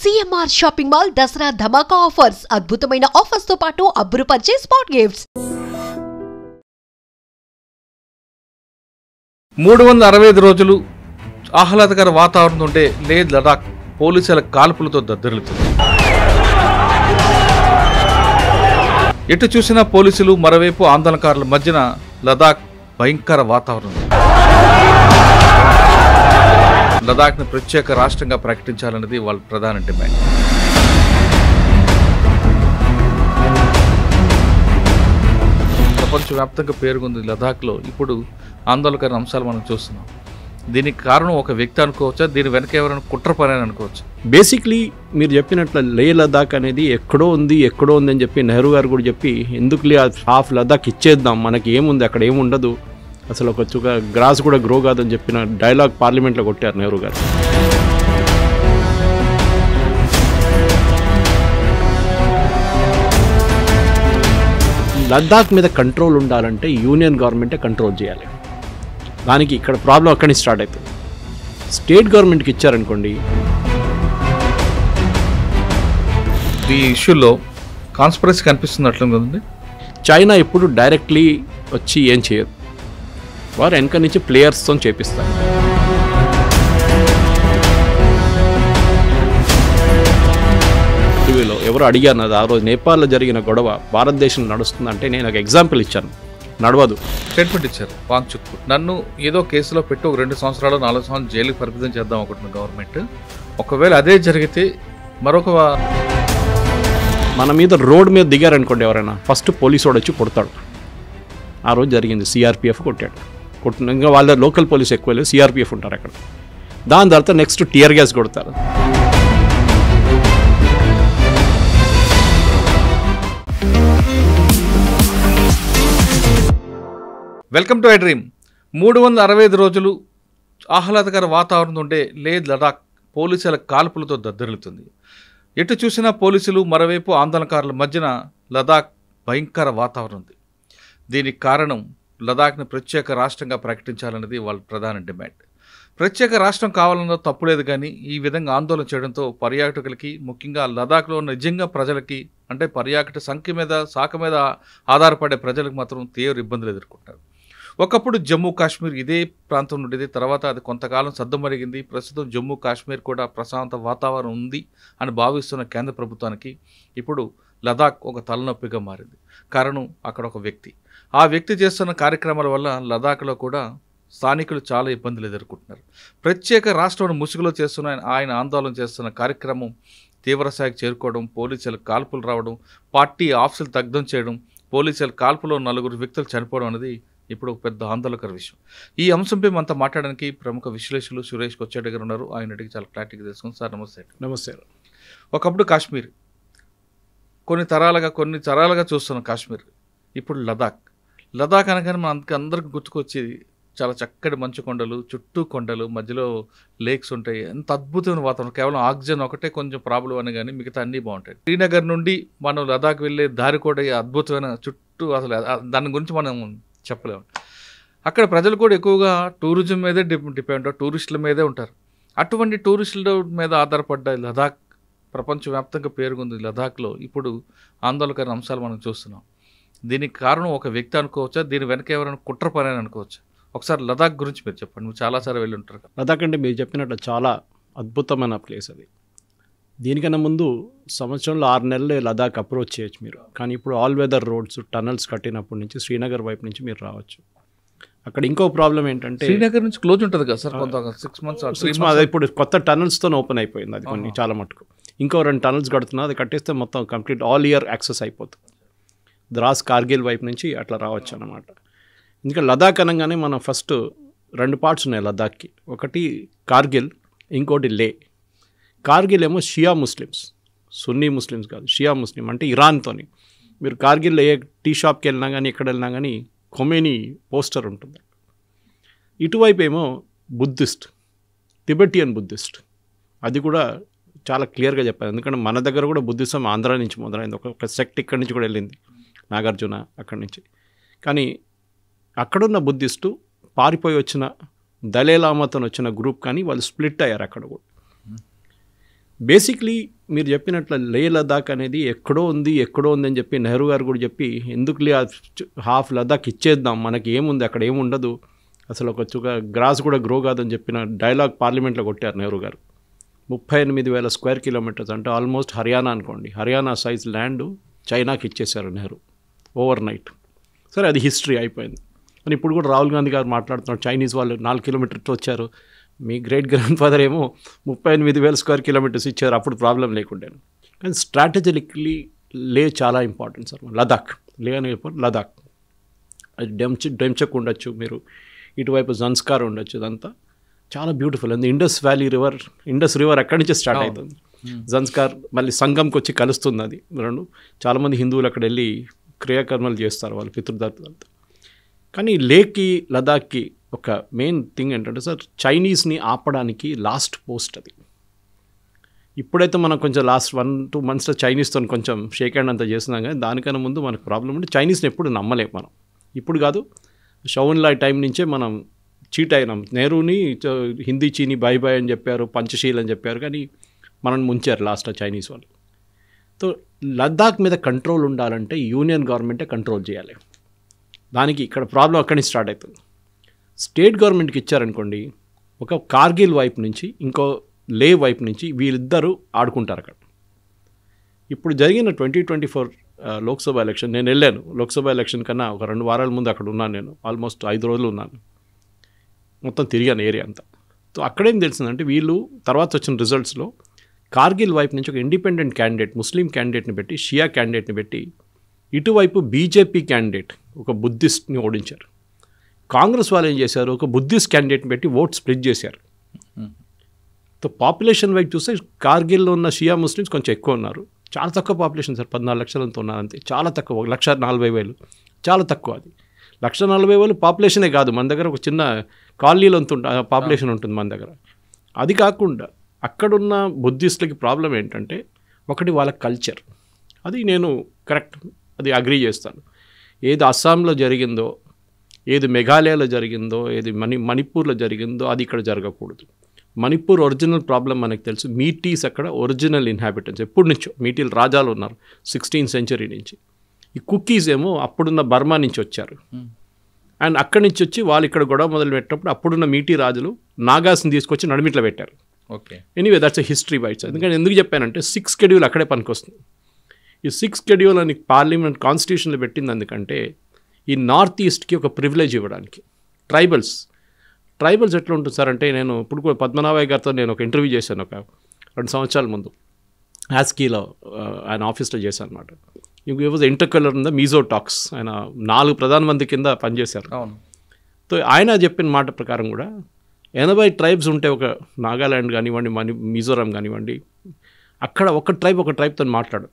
CMR shopping mall Dasara ధమాకా offers అద్భుతమైన offers తో పాటు అబ్బురుపరిచే స్పాట్ గిఫ్ట్స్ 365 రోజులు ఆహ్లాదకర వాతావరణం ఉండే లే లదాఖ్ పోలీసుల కాల్పులతో దద్దరిల్లుతుంది. ఎటు చూసినా పోలీసులు, మరోవైపు ఆందోళనకారుల మధ్యన లదాఖ్ భయంకర వాతావరణం. లదాఖ్ను ప్రత్యేక రాష్ట్రంగా ప్రకటించాలన్నది వాళ్ళ ప్రధాన డిమాండ్. ప్రపంచవ్యాప్తంగా పేరుకుంది లదాఖ్లో ఇప్పుడు ఆందోళనకర అంశాలు మనం చూస్తున్నాం. దీనికి కారణం ఒక వ్యక్తి అనుకోవచ్చా, దీని వెనక ఎవరైనా కుట్ర పని అని అనుకోవచ్చు? బేసిక్లీ మీరు చెప్పినట్లు లే లదాఖ్ అనేది ఎక్కడో ఉంది అని చెప్పి నెహ్రూ గారు కూడా చెప్పి ఎందుకు హాఫ్ లదాఖ్ ఇచ్చేద్దాం, మనకి ఏముంది అక్కడ ఏముండదు, అసలు ఒక చుక్క గ్రాస్ కూడా గ్రో కాదని చెప్పిన డైలాగ్ పార్లమెంట్లో కొట్టారు నెహ్రూ గారు. లద్దాఖ్ మీద కంట్రోల్ ఉండాలంటే యూనియన్ గవర్నమెంటే కంట్రోల్ చేయాలి. దానికి ఇక్కడ ప్రాబ్లం అక్కడి నుంచి స్టార్ట్ అవుతుంది. స్టేట్ గవర్నమెంట్కి ఇచ్చారనుకోండి, ఈ ఇష్యూలో కాన్స్పిరసీ కనిపిస్తున్నట్లు కదండి. చైనా ఎప్పుడు డైరెక్ట్లీ వచ్చి ఏం చేయదు, వారు వెనక నుంచి ప్లేయర్స్తో చేపిస్తారు. టీవీలో ఎవరు అడిగారు నాది, ఆ రోజు నేపాల్లో జరిగిన గొడవ భారతదేశం నడుస్తుందంటే నేను ఒక ఎగ్జాంపుల్ ఇచ్చాను, నడవదు. స్టేట్మెంట్ ఇచ్చారు వాంగ్చుక్, నన్ను ఏదో కేసులో పెట్టి ఒక 2 సంవత్సరాలు 4 సంవత్సరాలు జైలుకి పరిమితం చేద్దాం అనుకుంటున్న గవర్నమెంట్, ఒకవేళ అదే జరిగితే మరొక మన మీద రోడ్ మీద దిగారనుకోండి ఎవరైనా, ఫస్ట్ పోలీసు వాడు వచ్చి కొడతాడు. ఆ రోజు జరిగింది, సిఆర్పిఎఫ్ కొట్టాడు. ఇంకా వాళ్ళ లోకల్ పోలీస్ ఎక్కువ లేదు, సిఆర్పిఎఫ్ ఉంటారు అక్కడ. దాని తర్వాత నెక్స్ట్ టియర్ గ్యాస్ కొడతారు. Welcome to I dream. 365 రోజులు ఆహ్లాదకర వాతావరణం ఉండే లే లదాఖ్ పోలీసుల కాల్పులతో దద్దరిల్లుతుంది. ఎటు చూసినా పోలీసులు, మరోవైపు ఆందోళనకారుల మధ్యన లదాఖ్ భయంకర వాతావరణం ఉంది. దీనికి కారణం లదాఖ్ను ప్రత్యేక రాష్ట్రంగా ప్రకటించాలన్నది వాళ్ళ ప్రధాన డిమాండ్. ప్రత్యేక రాష్ట్రం కావాలన్న తప్పులేదు, కానీ ఈ విధంగా ఆందోళన చేయడంతో పర్యాటకులకి, ముఖ్యంగా లదాఖ్లో నిజంగా ప్రజలకి, అంటే పర్యాటక శాఖ మీద ఆధారపడే ప్రజలకు మాత్రం తీవ్ర ఇబ్బందులు ఎదుర్కొంటారు. ఒకప్పుడు జమ్మూ కాశ్మీర్ ఇదే ప్రాంతం ఉండేది, తర్వాత అది కొంతకాలం సద్దుమరిగింది. ప్రస్తుతం జమ్మూ కాశ్మీర్ కూడా ప్రశాంత వాతావరణం ఉంది అని భావిస్తున్న కేంద్ర ప్రభుత్వానికి ఇప్పుడు లదాఖ్ ఒక తలనొప్పిగా మారింది. కారణం అక్కడ ఒక వ్యక్తి, ఆ వ్యక్తి చేస్తున్న కార్యక్రమాల వల్ల లదాఖ్లో కూడా స్థానికులు చాలా ఇబ్బందులు ఎదుర్కొంటున్నారు. ప్రత్యేక రాష్ట్రం ముసుగులో చేస్తున్న ఆయన ఆందోళన చేస్తున్న కార్యక్రమం తీవ్రస్థాయికి చేరుకోవడం, పోలీసుల కాల్పులు రావడం, పార్టీ ఆఫీసులు దగ్ధం చేయడం, పోలీసుల కాల్పులో 4 వ్యక్తులు చనిపోవడం అనేది ఇప్పుడు ఒక పెద్ద ఆందోళనకర విషయం. ఈ అంశంపై మనతో మాట్లాడడానికి ప్రముఖ విశ్లేషకులు సురేష్ కొచ్చేటి గారు ఉన్నారు. ఆయన అడిగి చాలా క్లారిటీగా తెలుసుకుంది. సార్ నమస్తే. నమస్తే. ఒకప్పుడు కాశ్మీర్, కొన్ని తరాలుగా చూస్తున్న కాశ్మీర్, ఇప్పుడు లదాఖ్ అనగానే మనకి అందరికి గుర్తుకొచ్చేది చాలా చక్కటి మంచు కొండలు, చుట్టూ కొండలు, మధ్యలో లేక్స్ ఉంటాయి. ఎంత అద్భుతమైన వాతావరణం. కేవలం ఆక్సిజన్ ఒకటే కొంచెం ప్రాబ్లం అని, కానీ మిగతా అన్నీ బాగుంటాయి. శ్రీనగర్ నుండి మనం లదాఖ్ వెళ్ళే దారి కూడా అద్భుతమైన, చుట్టూ అసలు దాని గురించి మనం చెప్పలేము. అక్కడ ప్రజలు కూడా ఎక్కువగా టూరిజం మీదే డిపెండ్, టూరిస్టుల మీదే ఉంటారు. అటువంటి టూరిస్టుల మీద ఆధారపడ్డ లదాఖ్ ప్రపంచవ్యాప్తంగా పేరుకుంది. లదాఖ్లో ఇప్పుడు ఆందోళనకర అంశాలు మనం చూస్తున్నాం. దీనికి కారణం ఒక వ్యక్తి అనుకోవచ్చా, దీని వెనక ఎవరైనా కుట్ర పని అని అనుకోవచ్చా? ఒకసారి లదాఖ్ గురించి మీరు చెప్పండి, మీరు చాలాసార్లు వెళ్ళి ఉంటారు కదా. లదాఖ్ అంటే మీరు చెప్పినట్టు చాలా అద్భుతమైన ప్లేస్ అది. దీనికన్నా ముందు సంవత్సరంలో 6 నెలలే లదాఖ్ అప్రోచ్ చేయొచ్చు మీరు, కానీ ఇప్పుడు ఆల్ వెదర్ రోడ్స్, టనల్స్ కట్టినప్పటి నుంచి శ్రీనగర్ వైపు నుంచి మీరు రావచ్చు. అక్కడ ఇంకో ప్రాబ్లం ఏంటంటే శ్రీనగర్ నుంచి క్లోజ్ ఉంటుంది కదా సార్, కొంత 6 months అది ఇప్పుడు కొత్త టనల్స్తో ఓపెన్ అయిపోయింది అది, కొన్ని చాలా మటుకు. ఇంకో 2 టనల్స్ కడుతున్నా, అది కట్టేస్తే మొత్తం కంప్లీట్ ఆల్ ఇయర్ యాక్సెస్ అయిపోతుంది. ద్రాస్, కార్గిల్ వైపు నుంచి అట్లా రావచ్చు అన్నమాట. ఇంకా లదాఖ్ అనగానే మనం ఫస్ట్ 2 పార్ట్స్ ఉన్నాయి లదాఖ్కి. ఒకటి కార్గిల్, ఇంకోటి లే. కార్గిల్ ఏమో షియా ముస్లిమ్స్, సున్నీ ముస్లిమ్స్ కాదు, షియా ముస్లిం అంటే ఇరాన్తోని. మీరు కార్గిల్లో ఏ టీ షాప్కి వెళ్ళినా కానీ, ఎక్కడ వెళ్ళినా కానీ ఖొమేనీ పోస్టర్ ఉంటుంది. ఇటువైపు ఏమో బుద్ధిస్ట్, టిబెటియన్ బుద్ధిస్ట్. అది కూడా చాలా క్లియర్గా చెప్పారు, ఎందుకంటే మన దగ్గర కూడా బుద్ధిజం ఆంధ్ర నుంచి మొదలైంది. ఒక సెక్ట్ ఇక్కడి నుంచి కూడా వెళ్ళింది, నాగార్జున అక్కడి నుంచి. కానీ అక్కడున్న బుద్ధిస్టు పారిపోయి వచ్చిన దలైలామాతో వచ్చిన గ్రూప్, కానీ వాళ్ళు స్ప్లిట్ అయ్యారు అక్కడ కూడా. బేసిక్లీ మీరు చెప్పినట్లు లే లదాఖ్ అనేది ఎక్కడో ఉంది అని చెప్పి నెహ్రూ గారు కూడా చెప్పి ఎందుకు హాఫ్ లదాఖ్ ఇచ్చేద్దాం, మనకి ఏముంది అక్కడ ఏముండదు, అసలు ఒక గ్రాస్ కూడా గ్రో కాదని చెప్పిన డైలాగ్ పార్లమెంట్లో కొట్టారు నెహ్రూ గారు. 38,000 స్క్వేర్ కిలోమీటర్స్ అంటే ఆల్మోస్ట్ హర్యానా అనుకోండి, హర్యానా సైజ్ ల్యాండ్ చైనాకి ఇచ్చేశారు నెహ్రూ ఓవర్ నైట్. సరే అది హిస్టరీ అయిపోయింది. కానీ ఇప్పుడు కూడా రాహుల్ గాంధీ గారు మాట్లాడుతున్నారు, చైనీస్ వాళ్ళు 4 కిలోమీటర్తో వచ్చారు, మీ గ్రేట్ గ్రాండ్ ఫాదర్ ఏమో 38,000 స్క్వేర్ కిలోమీటర్స్ ఇచ్చారు, అప్పుడు ప్రాబ్లం లేకుండాను. కానీ స్ట్రాటజికలీ లే చాలా ఇంపార్టెంట్ సార్. లదాఖ్ లే అని లదాఖ్ అది డెంచక్ ఉండొచ్చు, మీరు ఇటువైపు జన్స్కార్ ఉండొచ్చు, ఇదంతా చాలా బ్యూటిఫుల్. అండ్ ఇండస్ రివర్ అక్కడి నుంచే స్టార్ట్ అవుతుంది. జన్స్కార్ మళ్ళీ సంగంకి వచ్చి కలుస్తుంది అది రెండు. చాలామంది హిందువులు అక్కడ వెళ్ళి క్రియాకర్మలు చేస్తారు వాళ్ళు పితృదత్తులతో. కానీ లేకి లదాఖ్కి ఒక మెయిన్ థింగ్ ఏంటంటే సార్, చైనీస్ని ఆపడానికి లాస్ట్ పోస్ట్ అది. ఇప్పుడైతే మనం కొంచెం లాస్ట్ 1-2 మంత్స్లో చైనీస్తో కొంచెం షేక్ హ్యాండ్ అంతా చేస్తున్నాం, కానీ దానికన్నా ముందు మనకు ప్రాబ్లం అంటే చైనీస్ని ఎప్పుడు నమ్మలేము మనం. ఇప్పుడు కాదు, షౌన్లాయ్ టైం నుంచే మనం చీట్ అయినాం. నెహ్రూని హిందీ చీని బై బై అని చెప్పారు, పంచశీల్ అని చెప్పారు, కానీ మనం ముంచారు లాస్ట్ చైనీస్ వాళ్ళు. సో లద్దాఖ్ మీద కంట్రోల్ ఉండాలంటే యూనియన్ గవర్నమెంటే కంట్రోల్ చేయాలి. దానికి ఇక్కడ ప్రాబ్లం అక్కడి నుంచి స్టార్ట్ అవుతుంది. స్టేట్ గవర్నమెంట్కి ఇచ్చారనుకోండి, ఒక కార్గిల్ వైపు నుంచి ఇంకో లే వైపు నుంచి వీళ్ళిద్దరూ ఆడుకుంటారు అక్కడ. ఇప్పుడు జరిగిన 2024 లోక్సభ ఎలక్షన్ నేను వెళ్ళాను. లోక్సభ ఎలక్షన్ కన్నా ఒక 2 వారాల ముందు అక్కడ ఉన్నాను. నేను ఆల్మోస్ట్ 5 రోజులు ఉన్నాను, మొత్తం తిరిగాను ఏరియా అంతా. సో అక్కడేం తెలిసిందంటే, వీళ్ళు తర్వాత వచ్చిన రిజల్ట్స్లో కార్గిల్ వైపు నుంచి ఒక ఇండిపెండెంట్ క్యాండిడేట్, ముస్లిం క్యాండిడేట్ని పెట్టి, షియా క్యాండిడేట్ని పెట్టి, ఇటువైపు బీజేపీ క్యాండిడేట్ ఒక బుద్ధిస్ట్ని ఓడించారు. కాంగ్రెస్ వాళ్ళు ఏం చేశారు, ఒక బుద్ధిస్ట్ క్యాండిడేట్ని పెట్టి ఓట్ స్ప్లిట్ చేశారు. సో పాపులేషన్ వైపు చూస్తే కార్గిల్లో ఉన్న షియా ముస్లిమ్స్ కొంచెం ఎక్కువ ఉన్నారు, చాలా తక్కువ పాపులేషన్ సార్, 14 లక్షలంతో ఉన్నారు అంతే, చాలా తక్కువ. 1,40,000 చాలా తక్కువ. అది 1,40,000 పాపులేషనే కాదు, మన దగ్గర ఒక చిన్న కాలనీలో పాపులేషన్ ఉంటుంది మన దగ్గర. అది కాకుండా అక్కడున్న బుద్ధిస్టులకి ప్రాబ్లం ఏంటంటే, ఒకటి వాళ్ళ కల్చర్, అది నేను కరెక్ట్, అది అగ్రీ చేస్తాను. ఏది అస్సాంలో జరిగిందో, ఏది మేఘాలయలో జరిగిందో, ఏది మణిపూర్లో జరిగిందో అది ఇక్కడ జరగకూడదు. మణిపూర్ ఒరిజినల్ ప్రాబ్లం మనకు తెలుసు. మీటీస్ అక్కడ ఒరిజినల్ ఇన్హాబిటెంట్స్, ఎప్పటి నుంచో మీటీలు రాజాలు ఉన్నారు 16th century నుంచి. ఈ కుకీస్ ఏమో అప్పుడున్న బర్మా నుంచి వచ్చారు, అండ్ అక్కడి నుంచి వచ్చి వాళ్ళు ఇక్కడ గొడవ మొదలు పెట్టినప్పుడు అప్పుడున్న మీటీ రాజులు నాగాస్ని తీసుకొచ్చి నడిమిట్లో పెట్టారు. Okay, anyway that's a history bites. ఎందుకంటే ఎందుకు చెప్పానంటే, 6th schedule అక్కడే పనికొస్తుంది. ఈ 6th schedule అని పార్లమెంట్ కాన్స్టిట్యూషన్లో పెట్టింది ఎందుకంటే, ఈ నార్త్ ఈస్ట్కి ఒక ప్రివిలేజ్ ఇవ్వడానికి. ట్రైబల్స్ ఎట్లా ఉంటుంది సార్ అంటే, నేను ఇప్పుడు కూడా పద్మనాభయ్య గారితో నేను ఒక ఇంటర్వ్యూ చేశాను ఒక 2 సంవత్సరాల ముందు, యాస్కీలో ఆయన ఆఫీస్లో చేశాను అనమాట. ఈ was inter colour in the Mizo talks. ఆయన 4 ప్రధానమంత్రి కింద పనిచేశారు. సో ఆయన చెప్పిన మాట ప్రకారం కూడా 80 ట్రైబ్స్ ఉంటే, ఒక నాగాల్యాండ్ కానివ్వండి, మిజోరాం కానివ్వండి, అక్కడ ఒక ట్రైబ్తో మాట్లాడదు.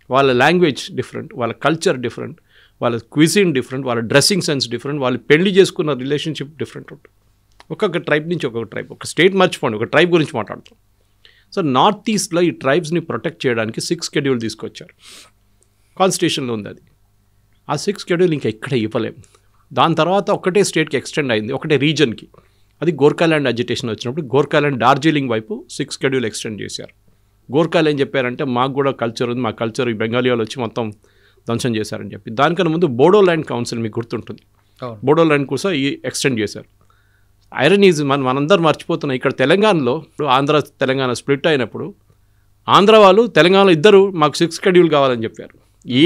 వాళ్ళ లాంగ్వేజ్ డిఫరెంట్, వాళ్ళ కల్చర్ డిఫరెంట్, వాళ్ళ క్విజిన్ డిఫరెంట్, వాళ్ళ డ్రెస్సింగ్ సెన్స్ డిఫరెంట్, వాళ్ళు పెళ్లి చేసుకున్న రిలేషన్షిప్ డిఫరెంట్ ఉంటుంది. ఒక్కొక్క ట్రైబ్ నుంచి ఒక్కొక్క ట్రైబ్, ఒక స్టేట్ మర్చిపోండి, ఒక ట్రైబ్ గురించి మాట్లాడుతాం. సో నార్త్ ఈస్ట్లో ఈ ట్రైబ్స్ని ప్రొటెక్ట్ చేయడానికి 6th schedule తీసుకొచ్చారు. కాన్స్టిట్యూషన్లో ఉంది అది. ఆ 6th schedule ఇంకా ఇక్కడ ఇవ్వలేము. దాని తర్వాత ఒకటే స్టేట్కి ఎక్స్టెండ్ అయింది, ఒకటే రీజన్కి. అది గోర్ఖాల్యాండ్ అజిటేషన్ వచ్చినప్పుడు గోర్ఖాల్యాండ్ డార్జిలింగ్ వైపు 6th schedule ఎక్స్టెండ్ చేశారు. గోర్ఖాలు ఏం చెప్పారంటే, మాకు కూడా కల్చర్ ఉంది, మా కల్చర్ ఈ బెంగాలీ వాళ్ళు వచ్చి మొత్తం ధ్వంసం చేశారని చెప్పి. దానికన్నా ముందు బోడోల్యాండ్ కౌన్సిల్ మీకు గుర్తుంటుంది, బోడోల్యాండ్ కోసం ఈ ఎక్స్టెండ్ చేశారు. ఐరన్ ఈజ్ మనందరూ మర్చిపోతున్నాం, ఇక్కడ తెలంగాణలో ఆంధ్ర తెలంగాణ స్ప్లిట్ అయినప్పుడు ఆంధ్ర వాళ్ళు తెలంగాణలో ఇద్దరు మాకు 6th schedule కావాలని చెప్పారు.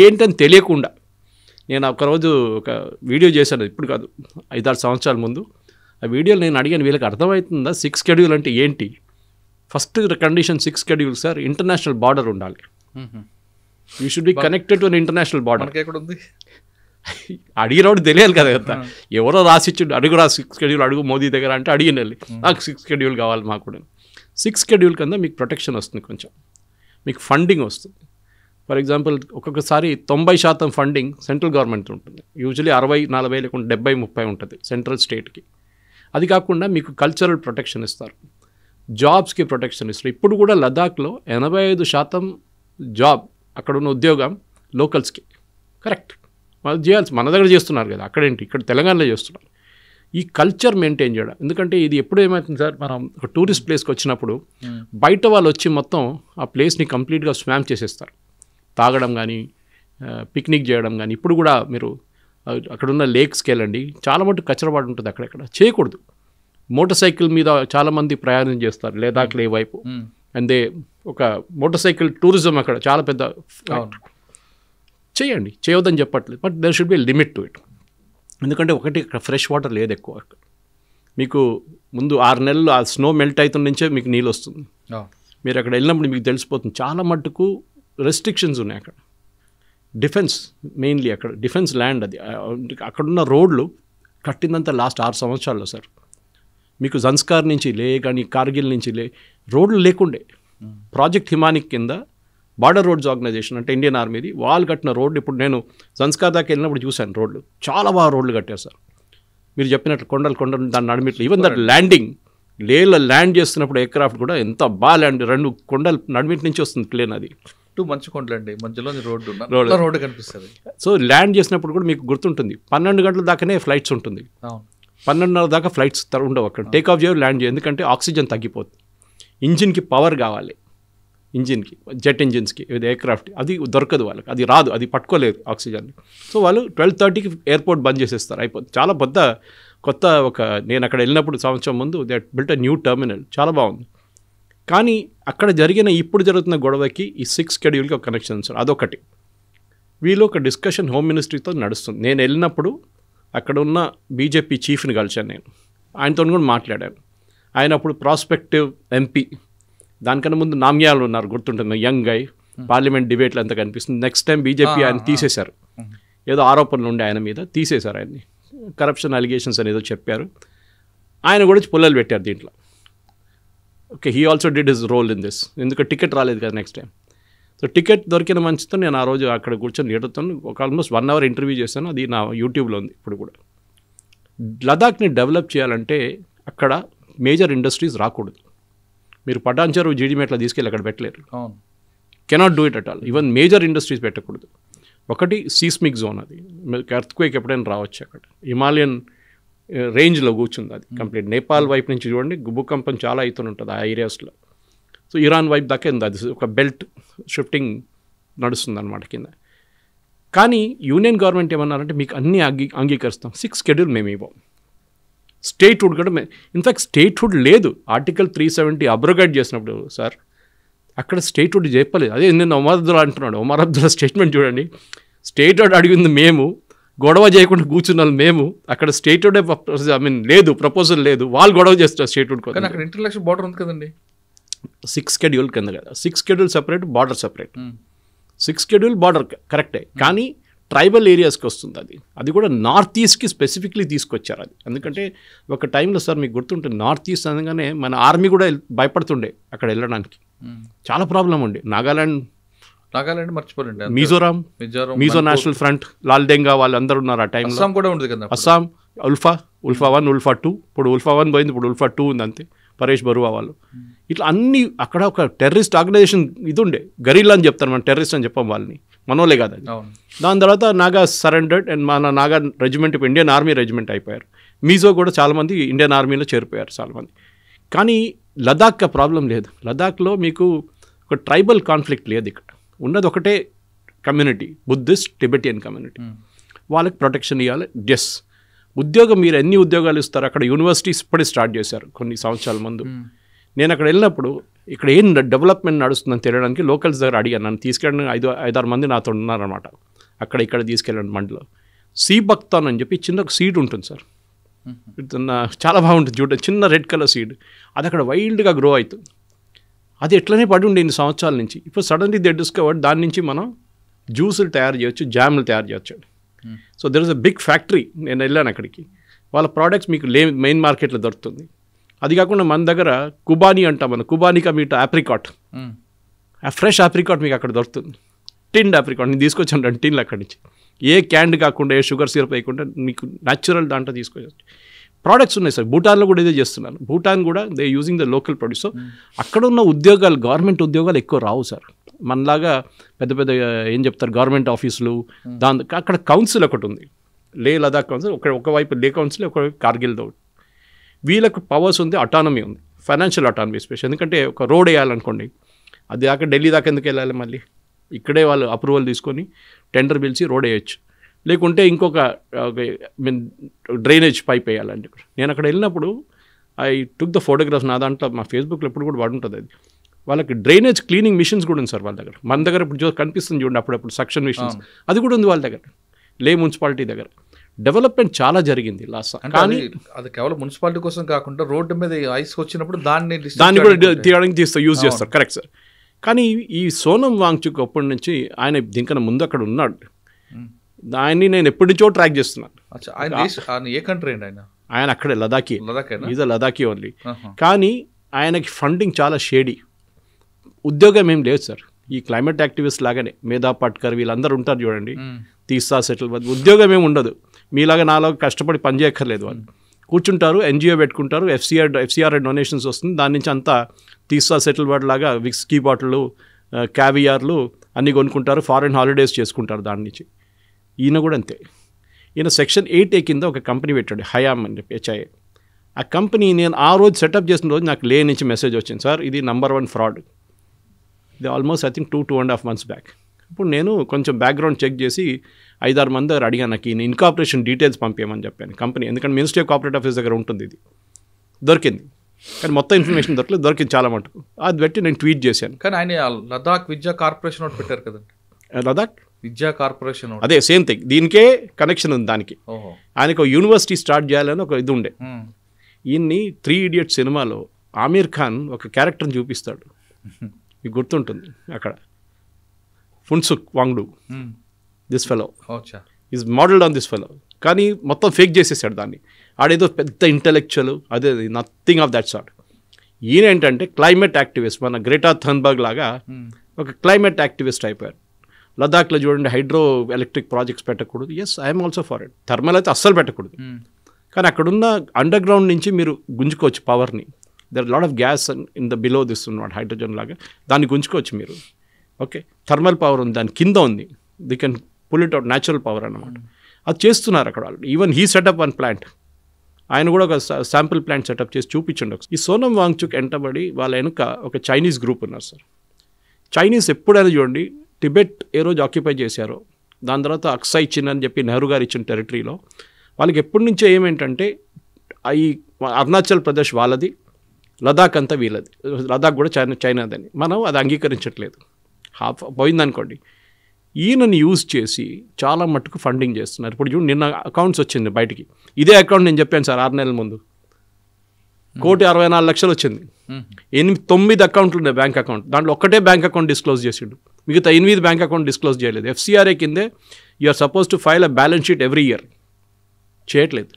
ఏంటని తెలియకుండా నేను ఒకరోజు ఒక వీడియో చేశాను, ఇప్పుడు కాదు 5-6 సంవత్సరాల ముందు. ఆ వీడియోలో నేను అడిగాను, వీళ్ళకి అర్థమవుతుందా 6th schedule అంటే ఏంటి? First condition 6th schedule sir, international border ఉండాలి. You should be connected to an international border. అడిగినప్పుడు తెలియాలి కదా, ఎవరో రాసిచ్చిండు, అడుగు 6th schedule అడుగు మోదీ దగ్గర అంటే అడిగిన వెళ్ళి, నాకు 6th schedule కావాలి మాకు కూడా. 6th schedule కింద మీకు ప్రొటెక్షన్ వస్తుంది, కొంచెం మీకు ఫండింగ్ వస్తుంది. ఫర్ ఎగ్జాంపుల్ ఒక్కొక్కసారి 90% ఫండింగ్ సెంట్రల్ గవర్నమెంట్ ఉంటుంది, యూజువలీ 60-40 లేకుండా 70-30 ఉంటుంది సెంట్రల్ స్టేట్కి. అది కాకుండా మీకు కల్చరల్ ప్రొటెక్షన్ ఇస్తారు, జాబ్స్కి ప్రొటెక్షన్ ఇస్తారు. ఇప్పుడు కూడా లదాఖ్లో 85% జాబ్, అక్కడున్న ఉద్యోగం లోకల్స్కి. కరెక్ట్, వాళ్ళు చేయాల్సి మన దగ్గర చేస్తున్నారు కదా, అక్కడేంటి ఇక్కడ తెలంగాణలో చేస్తున్నారు. ఈ కల్చర్ మెయింటైన్ చేయడం. ఎందుకంటే ఇది ఎప్పుడు ఏమవుతుంది సార్, మనం ఒక టూరిస్ట్ ప్లేస్కి వచ్చినప్పుడు బయట వాళ్ళు వచ్చి మొత్తం ఆ ప్లేస్ని కంప్లీట్గా స్వామ్ చేసేస్తారు. తాగడం కానీ పిక్నిక్ చేయడం కానీ. ఇప్పుడు కూడా మీరు అక్కడున్న లేక్స్కి వెళ్ళండి, చాలా మటుకు కచ్చరపాటు ఉంటుంది, అక్కడెక్కడ చేయకూడదు. మోటార్ సైకిల్ మీద చాలామంది ప్రయాణం చేస్తారు లదాఖ్లో ఏ వైపు. అండ్ ఒక మోటార్ సైకిల్ టూరిజం అక్కడ చాలా పెద్ద. చేయండి, చేయవద్దని చెప్పట్లేదు, but there should be limit to it. ఎందుకంటే ఒకటి అక్కడ ఫ్రెష్ వాటర్ లేదు ఎక్కువ. మీకు ముందు 6 నెలలు ఆ స్నో మెల్ట్ అవుతున్న నుంచే మీకు నీళ్ళు వస్తుంది. మీరు అక్కడ వెళ్ళినప్పుడు మీకు తెలిసిపోతుంది చాలా మట్టుకు రెస్ట్రిక్షన్స్ ఉన్నాయి అక్కడ. డిఫెన్స్ మెయిన్లీ అక్కడ డిఫెన్స్ ల్యాండ్ అది. అక్కడున్న రోడ్లు కట్టిందంతా లాస్ట్ 6 సంవత్సరాల్లో సార్. మీకు జన్స్కార్ నుంచి లే కానీ కార్గిల్ నుంచి రోడ్లు లేకుండే. ప్రాజెక్ట్ హిమానిక్ కింద బార్డర్ రోడ్స్ ఆర్గనైజేషన్ అంటే ఇండియన్ ఆర్మీది, వాళ్ళు కట్టిన రోడ్లు. ఇప్పుడు నేను జన్స్కార్ దాకా వెళ్ళినప్పుడు చూశాను రోడ్లు, చాలా బాగా రోడ్లు కట్టారు సార్. మీరు చెప్పినట్లు కొండలు దాని నడిమిట్లు. ఈవెన్ దట్ ల్యాండింగ్ లేలో ల్యాండ్ చేస్తున్నప్పుడు ఎయిర్క్రాఫ్ట్ కూడా ఎంత బాగా ల్యాండ్, 2 కొండలు నడిమిటి నుంచి వస్తుంది ప్లేన్. అది మంచి కొండలండి, మధ్యలో రోడ్డు కనిపిస్తుంది. సో ల్యాండ్ చేసినప్పుడు కూడా మీకు గుర్తుంటుంది 12 గంటల దాకానే ఫ్లైట్స్ ఉంటుంది, 12:30 దాకా ఫ్లైట్స్ ఉండవు అక్కడ. టేక్ ఆఫ్ చేయవు, ల్యాండ్ చేయవు, ఎందుకంటే ఆక్సిజన్ తగ్గిపోతుంది. ఇంజిన్కి పవర్ కావాలి, ఇంజిన్కి జెట్ ఇంజిన్స్కి ఎయిర్క్రాఫ్ట్ అది దొరకదు వాళ్ళకి, అది రాదు, అది పట్టుకోలేదు ఆక్సిజన్ని. సో వాళ్ళు 12:30కి ఎయిర్పోర్ట్ బంద్ చేసేస్తారు, అయిపోతుంది. చాలా కొత్త నేను అక్కడ వెళ్ళినప్పుడు సంవత్సరం ముందు they built a new terminal, చాలా బాగుంది. కానీ అక్కడ ఇప్పుడు జరుగుతున్న గొడవకి ఈ 6 షెడ్యూల్కి ఒక కనెక్షన్ సార్. అదొకటి. వీళ్ళు ఒక డిస్కషన్ హోమ్ మినిస్ట్రీతో నడుస్తుంది. నేను వెళ్ళినప్పుడు అక్కడ ఉన్న బీజేపీ చీఫ్ని కలిశాను, నేను ఆయనతో కూడా మాట్లాడాను. ఆయన అప్పుడు ప్రాస్పెక్టివ్ ఎంపీ, దానికన్నా ముందు నామ్యాలు ఉన్నారు గుర్తుంటుంది, యంగ్ గై, పార్లమెంట్ డిబేట్లు అంతా కనిపిస్తుంది. నెక్స్ట్ టైం బీజేపీ ఆయన తీసేశారు, ఏదో ఆరోపణలు ఉండే ఆయన మీద, తీసేశారు ఆయన్ని. కరప్షన్ అలిగేషన్స్ అనేదో చెప్పారు. ఆయన కూడా పుల్లలు పెట్టారు దీంట్లో. Okay, he also did his role in this. ఎందుకంటే టికెట్ రాలేదు కదా నెక్స్ట్ టైం. సో టికెట్ దొరికిన మంచితో నేను ఆ రోజు అక్కడ కూర్చొని లీడర్తో ఒక ఆల్మోస్ట్ 1 hour ఇంటర్వ్యూ చేశాను. అది నా యూట్యూబ్లో ఉంది ఇప్పుడు కూడా. లదాఖ్ని డెవలప్ చేయాలంటే అక్కడ మేజర్ ఇండస్ట్రీస్ రాకూడదు. మీరు పటాన్చెరు జీడిమెట్ల తీసుకెళ్ళి అక్కడ పెట్టలేరు, cannot do it at all. Even major industries పెట్టకూడదు. ఒకటి సీస్మిక్ జోన్, అది ఎర్త్క్వేక్ ఎప్పుడైనా రావచ్చు. అక్కడ హిమాలయన్ రేంజ్లో కూర్చుంది అది కంప్లీట్. నేపాల్ వైపు నుంచి చూడండి భూకంపం చాలా అవుతుంటుంది ఆ ఏరియాస్లో. సో ఇరాన్ వైపు దాకా ఉంది, అది ఒక బెల్ట్ షిఫ్టింగ్ నడుస్తుంది అనమాట కింద. కానీ యూనియన్ గవర్నమెంట్ ఏమన్నారంటే మీకు అన్నీ అంగీకరిస్తాం, 6 షెడ్యూల్ మేము ఇవ్వం. స్టేట్హుడ్ కూడా ఇన్ఫ్యాక్ట్ స్టేట్హుడ్ లేదు. ఆర్టికల్ 370 అబ్రోగేట్ చేసినప్పుడు సార్ అక్కడ స్టేట్హుడ్ చెప్పలేదు. అదే నేను ఒమర్ అబ్దుల్లా అంటున్నాడు. ఒమర్ అబ్దుల్లా స్టేట్మెంట్ చూడండి, స్టేట్హుడ్ అడిగింది మేము, గొడవ చేయకుండా కూర్చున్నాను మేము. అక్కడ స్టేట్హుడ్ లేదు, ప్రపోజల్ లేదు, వాళ్ళు గొడవ చేస్తారు స్టేట్హుడ్ కోసం. అక్కడ ఇంటర్నేషనల్ బార్డర్ ఉంది కదండి, 6 షెడ్యూల్ కింద కదా. 6 schedule separate, border separate. 6 schedule border కరెక్టే, కానీ ట్రైబల్ ఏరియాస్కి వస్తుంది. అది కూడా నార్త్ ఈస్ట్కి స్పెసిఫిక్లీ తీసుకొచ్చారు అది. ఎందుకంటే ఒక టైంలో సార్ మీకు గుర్తుంటుంది, నార్త్ ఈస్ట్ అనగానే మన ఆర్మీ కూడా భయపడుతుండే అక్కడ వెళ్ళడానికి, చాలా ప్రాబ్లం ఉండే. నాగాలాండ్ మర్చిపోలేండి, మిజో నేషనల్ ఫ్రంట్, లాల్డెంగా వాళ్ళందరూ ఉన్నారు ఆ టైంలో. అస్సాం కూడా ఉంది కదా, అస్సాం, ఉల్ఫా 1, ఉల్ఫా 2. ఇప్పుడు ఉల్ఫా 1 పోయింది, ఇప్పుడు ఉల్ఫా 2 ఉంది అంతే. పరేష్ బరువా వాళ్ళు ఇట్లా అన్ని అక్కడ ఒక టెర్రరిస్ట్ ఆర్గనైజేషన్ ఇది ఉండే. గరీలా అని చెప్తారు, మన టెర్రరిస్ట్ అని చెప్పాం వాళ్ళని, మనోలే కాదు అది. దాని తర్వాత నాగా సరెండర్డ్ అండ్ మన నాగా రెజిమెంట్ ఇప్పుడు ఇండియన్ ఆర్మీ రెజిమెంట్ అయిపోయారు. మీజో కూడా చాలామంది ఇండియన్ ఆర్మీలో చేరిపోయారు చాలామంది. కానీ లదాఖ్ ప్రాబ్లం లేదు. లదాఖ్లో మీకు ఒక ట్రైబల్ కాన్ఫ్లిక్ట్ లేదు. ఇక్కడ ఉన్నది ఒకటే కమ్యూనిటీ, బుద్ధిస్ట్ టిబెటియన్ కమ్యూనిటీ. వాళ్ళకి ప్రొటెక్షన్ ఇవ్వాలి. ఎస్, ఉద్యోగం మీరు ఎన్ని ఉద్యోగాలు ఇస్తారు? అక్కడ యూనివర్సిటీస్ ఇప్పుడే స్టార్ట్ చేశారు కొన్ని సంవత్సరాల ముందు. నేను అక్కడ వెళ్ళినప్పుడు ఇక్కడ ఏం డెవలప్మెంట్ నడుస్తుందని తెలియడానికి లోకల్స్ దగ్గర అడిగాను. నన్ను తీసుకెళ్ళిన 5-6 మంది నాతో ఉన్నారన్నమాట. అక్కడ ఇక్కడ తీసుకెళ్ళండి మండలో. సీబక్తాన్ అని చెప్పి చిన్న ఒక సీడ్ ఉంటుంది సార్, చాలా బాగుంటుంది చూడండి, చిన్న రెడ్ కలర్ సీడ్. అది అక్కడ వైల్డ్గా గ్రో అవుతుంది. అది ఎట్లనే పడి ఉండే ఇన్ని సంవత్సరాల నుంచి. ఇప్పుడు సడన్లీ దే డిస్కవర్డ్ దాని నుంచి మనం జ్యూసులు తయారు చేయొచ్చు, జాములు తయారు చేయొచ్చు. So there is a big factory. నేను వెళ్ళాను అక్కడికి. వాళ్ళ ప్రోడక్ట్స్ మీకు మెయిన్ మార్కెట్లో దొరుకుతుంది. అది కాకుండా మన దగ్గర కుబానీ అంటాం, మన కుబానీకా మీట ఆప్రికాట్, ఆ ఫ్రెష్ ఆప్రికాట్ మీకు అక్కడ దొరుకుతుంది. టిన్డ్ ఆప్రికాట్ నేను తీసుకొచ్చాను 2 టిన్లు అక్కడి నుంచి. ఏ క్యాండ్ కాకుండా, ఏ షుగర్ సిరప్ వేయకుండా మీకు న్యాచురల్ దాంట్లో తీసుకొచ్చి ప్రోడక్ట్స్ ఉన్నాయి సార్. భూటాన్లో కూడా ఇదే చేస్తున్నాను. భూటాన్ కూడా they using the local produce. So అక్కడ ఉన్న ఉద్యోగాలు, గవర్నమెంట్ ఉద్యోగాలు ఎక్కువ రావు సార్. మనలాగా పెద్ద పెద్ద ఏం చెప్తారు గవర్నమెంట్ ఆఫీసులు, అక్కడ కౌన్సిల్ ఒకటి ఉంది. లే లదాఖ్ కౌన్సిల్ ఒకవైపు లే కౌన్సిల్, ఒకవైపు కార్గిల్తో. వీళ్ళకు పవర్స్ ఉంది, అటానమీ ఉంది, ఫైనాన్షియల్ అటానమీ స్పెషల్. ఎందుకంటే ఒక రోడ్ వేయాలనుకోండి, అది దాకా ఢిల్లీ దాకా ఎందుకు వెళ్ళాలి, మళ్ళీ ఇక్కడే వాళ్ళు అప్రూవల్ తీసుకొని టెండర్ పిలిచి రోడ్ వేయచ్చు. లేకుంటే ఇంకొక డ్రైనేజ్ పైప్ వేయాలండి. నేను అక్కడ వెళ్ళినప్పుడు ఐ టుక్ ద ఫోటోగ్రాఫ్, నా దాంట్లో మా ఫేస్బుక్లో ఎప్పుడు కూడా వాడుంటుంది అది. వాళ్ళకి డ్రైనేజ్ క్లీనింగ్ మిషన్స్ కూడా ఉంది సార్ వాళ్ళ దగ్గర. మన దగ్గర ఇప్పుడు కనిపిస్తుంది చూడండి అప్పుడప్పుడు సక్షన్ మిషన్స్, అది కూడా ఉంది వాళ్ళ దగ్గర, లే మున్సిపాలిటీ దగ్గర. డెవలప్మెంట్ చాలా జరిగింది లాస్ట్. కానీ అది కేవలం మున్సిపాలిటీ కోసం కాకుండా రోడ్డు మీద ఐస్ వచ్చినప్పుడు దాన్ని కూడా తీయడానికి యూజ్ చేస్తారు. Correct sir. కానీ ఈ సోనం వాంగ్చుక్ అప్పటి నుంచి ఆయన దీనికన్నా ముందు అక్కడ ఉన్నాడు. దాన్ని నేను ఎప్పటి నుంచో ట్రాక్ చేస్తున్నాను. ఏ కంట్రీ అండి ఆయన? ఆయన అక్కడే లదాఖీ, ఈజ్ లదాఖీ ఓన్లీ. కానీ ఆయనకి ఫండింగ్ చాలా షేడీ. ఉద్యోగం ఏం లేదు సార్. ఈ క్లైమేట్ యాక్టివిస్ట్ లాగానే మేధా పట్కర్ వీళ్ళందరూ ఉంటారు చూడండి, తీస్తా సెటిల్, ఉద్యోగం ఏమి ఉండదు. మీలాగా నాలాగా కష్టపడి పని చేయక్కర్లేదు. వాళ్ళు కూర్చుంటారు, ఎన్జిఓ పెట్టుకుంటారు, ఎఫ్సిఆర్ డొనేషన్స్ వస్తుంది, దాని నుంచి అంతా తీస్తా సెటిల్ వర్డ్ లాగా విస్కీ బాటిళ్ళు, క్యావియార్లు అన్నీ కొనుక్కుంటారు, ఫారెన్ హాలిడేస్ చేసుకుంటారు దాని నుంచి. ఈయన కూడా అంతే. ఈయన సెక్షన్ 8A కింద ఒక కంపెనీ పెట్టాడు, హయామ్ అని చెప్పి, HIA. ఆ కంపెనీ నేను ఆ రోజు సెటప్ చేసిన రోజు నాకు లే నుంచి మెసేజ్ వచ్చింది, సార్ ఇది నంబర్ 1 ఫ్రాడ్. ఇది almost I think 2.5 months back. ఇప్పుడు నేను కొంచెం బ్యాక్గ్రౌండ్ చెక్ చేసి 5-6 మంది దగ్గర అడిగాను, నాకు ఈయన ఇన్కార్పొరేషన్ డీటెయిల్స్ పంపించమని చెప్పాను కంపెనీ. ఎందుకంటే మినిస్ట్రీ ఆఫ్ కార్పొరేట్ ఆఫీస్ దగ్గర ఉంటుంది, ఇది దొరికింది. కానీ మొత్తం ఇన్ఫర్మేషన్ దొరికింది చాలా మటుకు. అది పెట్టి నేను ట్వీట్ చేశాను. కానీ ఆయన లదాఖ్ విద్యా కార్పొరేషన్ ఒకటి పెట్టారు కదండి, లదాఖ్ విద్యా కార్పొరేషన్. అదే సేమ్ థింగ్, దీనికే కనెక్షన్ ఉంది దానికి. ఆయనకు యూనివర్సిటీ స్టార్ట్ చేయాలని ఒక ఇది ఉండే. ఈయన్ని 3 Idiots సినిమాలో ఆమీర్ ఖాన్ ఒక క్యారెక్టర్ని చూపిస్తాడు, మీకు గుర్తుంటుంది. అక్కడ Phunsukh Wangdu, this fellow is modelled on this fellow. కానీ మొత్తం ఫేక్ చేసేసాడు దాన్ని. ఆడేదో పెద్ద ఇంటెలెక్చువల్, అదే నథింగ్ ఆఫ్ దట్ సార్ట్. ఈయన ఏంటంటే క్లైమేట్ యాక్టివిస్ట్, మన గ్రేటా థర్న్బర్గ్ లాగా ఒక క్లైమేట్ యాక్టివిస్ట్ అయిపోయారు. లదాఖ్లో చూడండి హైడ్రో ఎలక్ట్రిక్ ప్రాజెక్ట్స్ పెట్టకూడదు. Yes, I'm also for it. Thermal అయితే అస్సలు పెట్టకూడదు. కానీ అక్కడున్న అండర్ గ్రౌండ్ నుంచి మీరు గుంజుకోవచ్చు పవర్ని. There lot of gas in the below this ఉన్నమాట, హైడ్రోజన్ లాగా, దాన్ని గుంజుకోవచ్చు మీరు. ఓకే, థర్మల్ పవర్ ఉంది, దాని కింద ఉంది, they can pull it out, natural power అన్నమాట. అది చేస్తున్నారు అక్కడ వాళ్ళు. Even he set up 1 plant. ఆయన కూడా ఒక శాంపుల్ ప్లాంట్ సెటప్ చేసి చూపించండి. ఈ సోనం వాంగ్చుక్ ఎంటబడి వాళ్ళ వెనుక ఒక చైనీస్ గ్రూప్ ఉన్నారు సార్. చైనీస్ ఎప్పుడైనా చూడండి, టిబెట్ ఏ రోజు ఆక్యుపై చేశారో, దాని తర్వాత అక్సై చిన్ అని చెప్పి నెహ్రూ గారు ఇచ్చిన టెరిటరీలో వాళ్ళకి ఎప్పటి నుంచో ఏమేంటంటే ఈ అరుణాచల్ ప్రదేశ్ వాళ్ళది, లదాఖ్ అంతా వీళ్ళది, లదాఖ్ కూడా చైనాదని. మనం అది అంగీకరించట్లేదు. పోయిందనుకోండి. ఈయనని యూజ్ చేసి చాలా మట్టుకు ఫండింగ్ చేస్తున్నారు. ఇప్పుడు చూడు, నిన్న అకౌంట్స్ వచ్చింది బయటికి. ఇదే అకౌంట్ నేను చెప్పాను సార్ 6 నెలల ముందు, 1,64,00,000 వచ్చింది. 9 అకౌంట్లు ఉన్నాయి బ్యాంక్ అకౌంట్. దాంట్లో ఒక్కటే బ్యాంక్ అకౌంట్ డిస్క్లోజ్ చేసిండు, మిగతా 8 బ్యాంక్ అకౌంట్ డిస్క్లోజ్ చేయలేదు. FCRA కిందే you are suppose to file a balance sheet every year, చేయట్లేదు.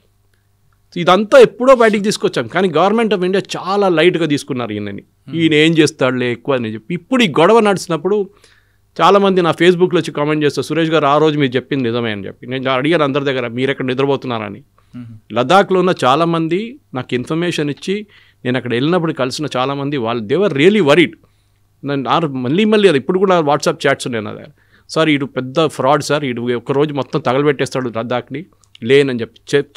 ఇదంతా ఎప్పుడో బయటికి తీసుకొచ్చాం. కానీ గవర్నమెంట్ ఆఫ్ ఇండియా చాలా లైట్గా తీసుకున్నారు ఈయనని. ఈయన ఏం చేస్తాడులే ఎక్కువ అని చెప్పి. ఇప్పుడు ఈ గొడవ నడిచినప్పుడు చాలామంది నా ఫేస్బుక్లో వచ్చి కామెంట్ చేస్తారు, సురేష్ గారు ఆ రోజు మీరు చెప్పింది నిజమే అని చెప్పి. నేను అడిగాను అందరి దగ్గర, మీరు ఎక్కడ నిద్రపోతున్నారని. లదాఖ్లో ఉన్న చాలామంది నాకు ఇన్ఫర్మేషన్ ఇచ్చి, నేను అక్కడ వెళ్ళినప్పుడు కలిసిన చాలామంది వాళ్ళు దేవర్ రియలీ వరీడ్. మళ్ళీ అది ఇప్పుడు కూడా వాట్సాప్ చాట్స్ ఉన్నాయి నా దగ్గర. సార్ ఇటు పెద్ద ఫ్రాడ్ సార్, ఇటు ఒకరోజు మొత్తం తగలబెట్టేస్తాడు లదాఖ్ని, లేనని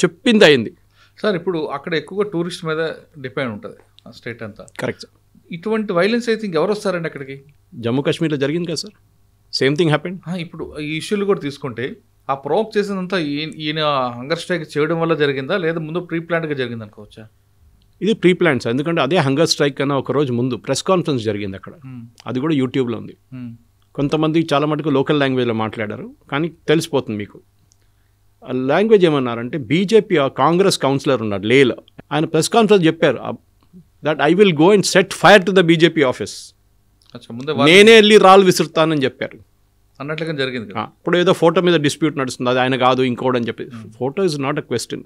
చెప్పింది అయింది సార్. ఇప్పుడు అక్కడ ఎక్కువగా టూరిస్ట్ మీద డిపెండ్ ఉంటుంది ఆ స్టేట్ అంతా. Correct sir. ఇటువంటి వైలెన్స్ అయితే ఇంకెవరు వస్తారండి అక్కడికి? జమ్మూ కాశ్మీర్లో జరిగింది కదా సార్, సేమ్ థింగ్ హ్యాపెండ్. ఇప్పుడు ఈ ఇష్యూలు కూడా తీసుకుంటే ఆ ప్రొవోక్ చేసినంతా ఈయన హంగర్ స్ట్రైక్ చేయడం వల్ల జరిగిందా, లేదా ముందు ప్రీ ప్లాన్డ్గా జరిగింది అనుకోవచ్చా? ఇది ప్రీ ప్లాన్ సార్. ఎందుకంటే అదే హంగర్ స్ట్రైక్ కన్నా ఒకరోజు ముందు ప్రెస్ కాన్ఫరెన్స్ జరిగింది అక్కడ. అది కూడా యూట్యూబ్లో ఉంది. కొంతమంది చాలా మటుకు లోకల్ లాంగ్వేజ్లో మాట్లాడారు, కానీ తెలిసిపోతుంది మీకు. లాంగ్వేజ్ ఏమన్నారంటే, బీజేపీ కాంగ్రెస్ కౌన్సిలర్ ఉన్నాడు లేలో, ఆయన ప్రెస్ కాన్ఫరెన్స్ చెప్పారు that I will go and set fire to the BJP office, నేనే వెళ్ళి రాళ్ళు విసురుతానని చెప్పారు అన్నట్లుగా జరిగింది. ఇప్పుడు ఏదో ఫోటో మీద డిస్ప్యూట్ నడుస్తుంది, అది ఆయన కాదు ఇంకోటి అని చెప్పి. Photo is not a question.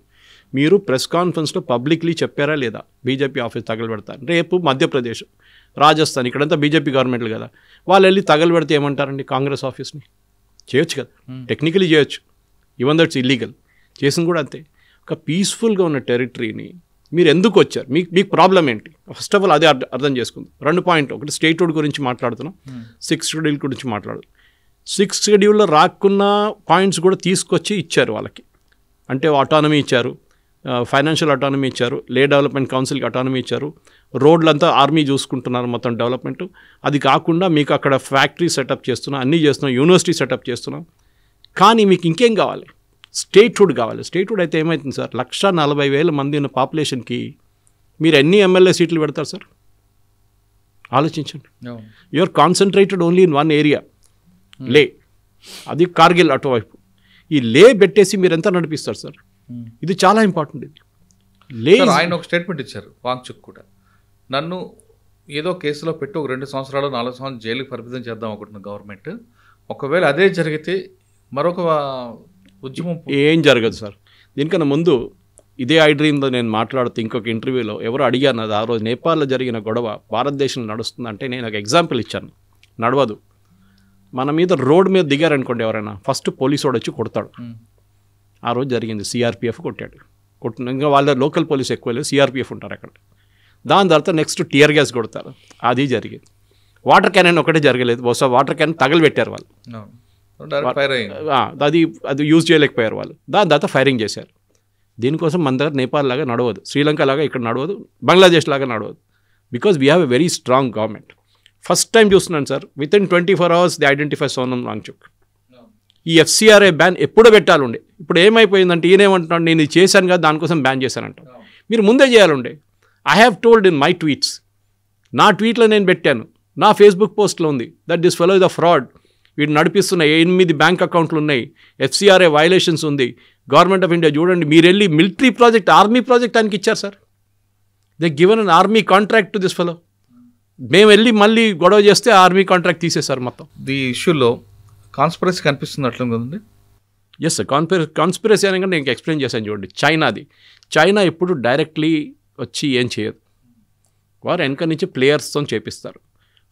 మీరు ప్రెస్ కాన్ఫరెన్స్లో పబ్లిక్లీ చెప్పారా లేదా బీజేపీ ఆఫీస్ తగలబెడతారు? రేపు మధ్యప్రదేశ్, రాజస్థాన్, ఇక్కడంతా బీజేపీ గవర్నమెంట్లు కదా, వాళ్ళు వెళ్ళి తగలబెడితే ఏమంటారండి? కాంగ్రెస్ ఆఫీస్ని చేయొచ్చు కదా, టెక్నికలీ చేయొచ్చు, ఈవెన్ దట్స్ ఇల్లీగల్. చేసింది కూడా అంతే. ఒక పీస్ఫుల్గా ఉన్న టెరిటరీని మీరు ఎందుకు వచ్చారు? మీకు ప్రాబ్లం ఏంటి? ఫస్ట్ ఆఫ్ ఆల్ అదే అర్థం చేసుకుంది. 2 పాయింట్, ఒకటి స్టేట్హుడ్ గురించి మాట్లాడుతున్నాం, 6th షెడ్యూల్ గురించి మాట్లాడు. 6th షెడ్యూల్లో రాకున్న పాయింట్స్ కూడా తీసుకొచ్చి ఇచ్చారు వాళ్ళకి. అంటే అటానమీ ఇచ్చారు, ఫైనాన్షియల్ అటానమీ ఇచ్చారు, లే డెవలప్మెంట్ కౌన్సిల్కి అటానమీ ఇచ్చారు, రోడ్లంతా ఆర్మీ చూసుకుంటున్నారు మొత్తం డెవలప్మెంట్. అది కాకుండా మీకు అక్కడ ఫ్యాక్టరీ సెటప్ చేస్తున్నాం, అన్నీ చేస్తున్నాం, యూనివర్సిటీ సెటప్ చేస్తున్నాం. కానీ మీకు ఇంకేం కావాలి? స్టేట్హుడ్ కావాలి. స్టేట్హుడ్ అయితే ఏమవుతుంది సార్, 140,000 మంది ఉన్న పాపులేషన్కి మీరు ఎన్ని ఎమ్మెల్యే సీట్లు పెడతారు సార్? ఆలోచించండి. You are concentrated only in one area, Leh, అది కార్గిల్ అటువైపు. ఈ లే పెట్టేసి మీరు ఎంత నడిపిస్తారు సార్? ఇది చాలా ఇంపార్టెంట్. ఇది లే. ఆయన ఒక స్టేట్మెంట్ ఇచ్చారు వాంగ్చుక్ కూడా, నన్ను ఏదో కేసులో పెట్టి ఒక 2 సంవత్సరాలు 4 సంవత్సరాలు జైలుకి పరిమితం చేద్దాం అనుకుంటున్న గవర్నమెంట్, ఒకవేళ అదే జరిగితే మరొక ఉద్యమం ఏం జరగదు సార్. దీనికన్నా ముందు ఇదే ఐ డ్రీమ్లో నేను మాట్లాడుతూ ఇంకొక ఇంటర్వ్యూలో ఎవరు అడిగాను, అది ఆ రోజు నేపాల్లో జరిగిన గొడవ భారతదేశంలో నడుస్తుందంటే నేను ఒక ఎగ్జాంపుల్ ఇచ్చాను. నడవదు. మన మీద రోడ్ మీద దిగారనుకోండి ఎవరైనా, ఫస్ట్ పోలీసు వాడు వచ్చి కొడతాడు. ఆ రోజు జరిగింది. సిఆర్పిఎఫ్ కొట్టాడు. ఇంకా వాళ్ళ లోకల్ పోలీస్ ఎక్కువ లేదు, సిఆర్పిఎఫ్ ఉంటారు అక్కడ. దాని తర్వాత నెక్స్ట్ టియర్ గ్యాస్ కొడతారు. అది జరిగింది. వాటర్ క్యాన్ ఒకటే జరగలేదు, బహుశా వాటర్ క్యాన్ తగలబెట్టారు వాళ్ళు, అది యూజ్ చేయలేకపోయారు వాళ్ళు. దాని తర్వాత ఫైరింగ్ చేశారు. దీనికోసం మన దగ్గర నేపాల్ లాగా నడవదు, శ్రీలంక లాగా ఇక్కడ నడవదు, బంగ్లాదేశ్ లాగా నడవదు. Because we have a very strong government. First time చూస్తున్నాను sir, within 24 hours the identify Sonam Wangchuk. ఈ ఎఫ్సిఆర్ఏ బ్యాన్ ఎప్పుడో పెట్టాలండే. ఇప్పుడు ఏమైపోయిందంటే ఈయనేమంటున్నాడు, నేను ఇది చేశాను కదా దానికోసం బ్యాన్ చేశానంట. మీరు ముందే చేయాలండే. I have told in my tweets, నా ట్వీట్లో నేను పెట్టాను, నా ఫేస్బుక్ పోస్ట్లో ఉంది, that this fellow is the fraud. వీడు నడిపిస్తున్న 8 బ్యాంక్ అకౌంట్లు ఉన్నాయి, ఎఫ్సిఆర్ఏ వైలేషన్స్ ఉంది. గవర్నమెంట్ ఆఫ్ ఇండియా చూడండి, మీరు వెళ్ళి మిలిటరీ ప్రాజెక్ట్, ఆర్మీ ప్రాజెక్ట్ ఆయనకి ఇచ్చారు sir. They given an army contract to this fellow. మేము వెళ్ళి మళ్ళీ గొడవ చేస్తే ఆర్మీ కాంట్రాక్ట్ తీసేశారు మొత్తం. ఈ ఇష్యూలో కాన్స్పిరసీ కనిపిస్తుంది అట్లా కదండి. ఎస్ సార్, కాన్స్పిరసీ అని నేను ఎక్స్ప్లెయిన్ చేశాను చూడండి. చైనా ఎప్పుడు డైరెక్ట్లీ వచ్చి ఏం చేయదు, వారు వెనక నుంచి ప్లేయర్స్తో చేపిస్తారు.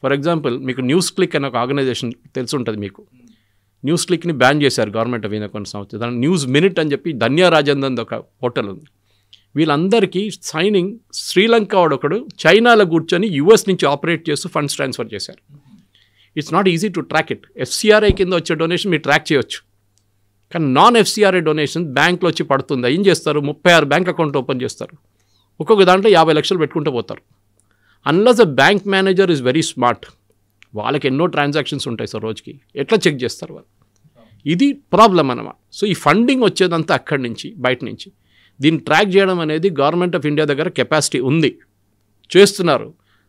ఫర్ ఎగ్జాంపుల్ మీకు న్యూస్ క్లిక్ అనే ఒక ఆర్గనైజేషన్ తెలిసి ఉంటుంది మీకు. న్యూస్ క్లిక్ని బ్యాన్ చేశారు గవర్నమెంట్ ఆఫ్ ఇండియా కొన్ని సంవత్సరాలు. దాని న్యూస్ మినిట్ అని చెప్పి ధన్యా రాజందన్ ఒక పోర్టల్ ఉంది. వీళ్ళందరికీ సైనింగ్ శ్రీలంక వాడొకడు చైనాలో కూర్చొని యూఎస్ నుంచి ఆపరేట్ చేస్తూ ఫండ్స్ ట్రాన్స్ఫర్ చేశారు. It's not easy to track it. FCRI కింద వచ్చే డొనేషన్ మీరు ట్రాక్ చేయొచ్చు, కానీ నాన్ ఎఫ్సిఆర్ఐ డొనేషన్ బ్యాంక్లో వచ్చి పడుతుంది. ఏం చేస్తారు, 36 బ్యాంక్ అకౌంట్ ఓపెన్ చేస్తారు, ఒక్కొక్క దాంట్లో 50 లక్షలు పెట్టుకుంటూ పోతారు. Unless the bank manager is very smart, వాళ్ళకి ఎన్నో ట్రాన్సాక్షన్స్ ఉంటాయి సార్ రోజుకి, ఎట్లా చెక్ చేస్తారు వాళ్ళు? ఇది ప్రాబ్లం అన్నమాట. సో ఈ ఫండింగ్ వచ్చేదంతా అక్కడి నుంచి, బయట నుంచి. దీన్ని ట్రాక్ చేయడం అనేది గవర్నమెంట్ ఆఫ్ ఇండియా దగ్గర కెపాసిటీ ఉంది, చేస్తున్నారు.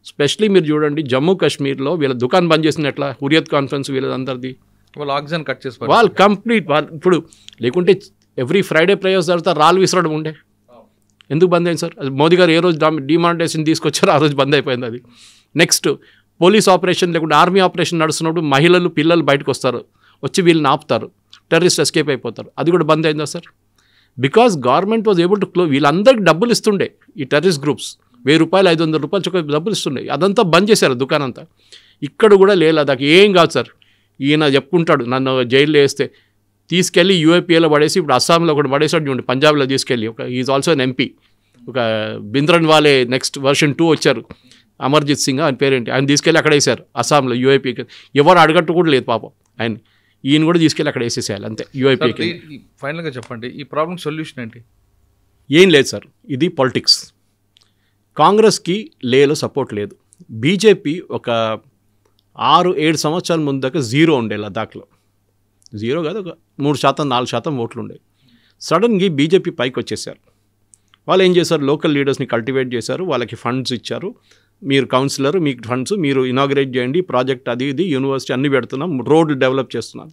స్పెషలీ మీరు చూడండి జమ్మూ కాశ్మీర్లో వీళ్ళ దుకాణం బంద్ చేసినట్లా, హురియత్ కాన్ఫరెన్స్ వీళ్ళందరిది, వాళ్ళు ఆక్సిజన్ కట్ చేసి వాళ్ళు కంప్లీట్ ఇప్పుడు లేకుంటే ఎవ్రీ ఫ్రైడే ప్రేయర్స్ తర్వాత రాళ్ళు విసరడం ఉండే. ఎందుకు బంద్ అయింది సార్? అది మోదీ గారు ఏ రోజు డిమానిటైజేషన్ తీసుకొచ్చారో ఆ రోజు బంద్ అయిపోయింది అది. నెక్స్ట్ పోలీస్ ఆపరేషన్ లేకుంటే ఆర్మీ ఆపరేషన్ నడుస్తున్నప్పుడు మహిళలు పిల్లలు బయటకు వస్తారు, వచ్చి వీళ్ళని ఆపుతారు, టెర్రరిస్ట్ ఎస్కేప్ అయిపోతారు, అది కూడా బంద్ అయిందా sir? Because government was able to వీళ్ళందరికీ డబ్బులు ఇస్తుండే, ఈ టెర్రరిస్ట్ గ్రూప్స్ 1000 రూపాయలు 500 రూపాయలు చొక్క డబ్బులు ఇస్తుండే, అదంతా బంద్ చేశారు దుకాణంతా. ఇక్కడ కూడా లేదు, దాకా ఏం కాదు సార్. ఈయన చెప్పుకుంటాడు నన్ను జైల్లో వేస్తే తీసుకెళ్ళి యూఏపీఏలో పడేసి ఇప్పుడు అస్సాంలో కూడా పడేసాడు చూడండి, పంజాబ్లో తీసుకెళ్ళి. Is also an MP. ఒక బింద్రన్ వాలే నెక్స్ట్ వర్షన్ 2 వచ్చారు, అమర్జిత్ సింగ్ ఆయన పేరేంటి, ఆయన తీసుకెళ్ళి అక్కడ వేసారు అస్సాంలో యూఏపీకి. ఎవరు అడగట్టు కూడా లేదు పాపం ఆయన, ఈయన కూడా తీసుకెళ్ళి అక్కడ వేసేసేయాలి అంతే యూఐపీకి. ఫైనల్గా చెప్పండి, ఈ ప్రాబ్లం సొల్యూషన్ ఏంటి? ఏం లేదు సార్, ఇది పాలిటిక్స్. కాంగ్రెస్కి లేలో సపోర్ట్ లేదు. బీజేపీ ఒక 6-7 సంవత్సరాల ముందు దాకా 0 ఉండే లద్దాఖ్లో, 0 కాదు ఒక 3%, 4% ఓట్లు ఉండే. సడన్గా బీజేపీ పైకి వచ్చేసారు. వాళ్ళు ఏం చేశారు, లోకల్ లీడర్స్ని కల్టివేట్ చేశారు, వాళ్ళకి ఫండ్స్ ఇచ్చారు. మీరు కౌన్సిలర్, మీకు ఫండ్స్, మీరు ఇనాగ్రేట్ చేయండి ప్రాజెక్ట్, అది ఇది యూనివర్సిటీ అన్నీ పెడుతున్నాం, రోడ్లు డెవలప్ చేస్తున్నాం.